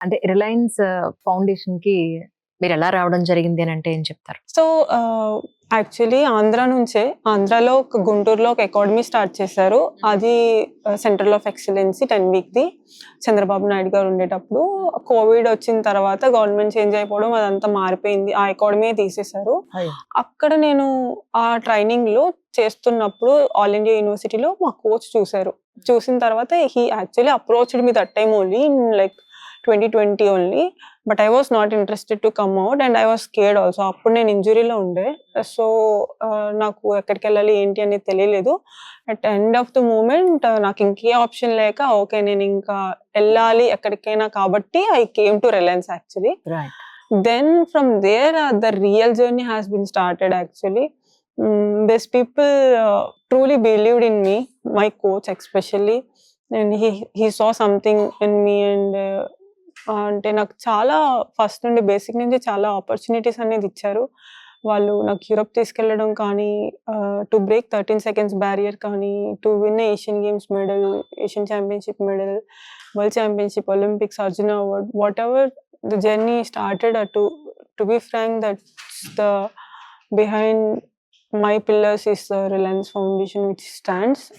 అంటే రిలయన్స్ ఫౌండేషన్‌కి మీరెలా రావడం జరిగింది అనంటే ఏం చెప్తారు? సో, యాక్చువల్లీ ఆంధ్ర నుంచే. ఆంధ్రాలో గుంటూరులో ఒక అకాడమీ స్టార్ట్ చేశారు. అది సెంటర్ ఆఫ్ ఎక్సలెన్సీ 10 వీక్‌ది. చంద్రబాబు నాయుడు గారు ఉండేటప్పుడు. కోవిడ్ వచ్చిన తర్వాత గవర్నమెంట్ చేంజ్ అయిపోవడం అదంతా మారిపోయింది. ఆ అకాడమీయే తీసేశారు. అయ్యో! అక్కడ నేను ఆ ట్రైనింగ్‌లో చేస్తున్నప్పుడు ఆల్ ఇండియా యూనివర్సిటీలో మా కోచ్ చూసారు. చూసిన తర్వాత he actually approached me that time only in like 2020 only. But I was not interested to come out and I was scared also. అప్పుడు నేను ఇంజురీలో ఉండే. సో, నాకు ఎక్కడికెళ్ళాలి ఏంటి అనేది తెలియలేదు. At end of the moment నాకు ఇంకే ఆప్షన్ లేక ఓకే. నేను ఇంకా ఎళ్ళాలి ఎక్కడికైనా కాబట్టి I came to Reliance actually. Right. Then from there the real journey has been started actually. These people truly believed in me, my coach especially, and he saw something in me and అంటే నాకు చాలా first నుండి basic నుంచి చాలా opportunities అనేది ఇచ్చారు. వాళ్ళు నాకు యూరప్ తీసుకెళ్ళడం కానీ, టు బ్రేక్ 13 సెకండ్స్ బ్యారియర్ కానీ, to win Asian Games medal, Asian championship medal, world championship, Olympics Arjuna award, whatever the journey started to be frank that's the behind my pillars is the Reliance Foundation which stands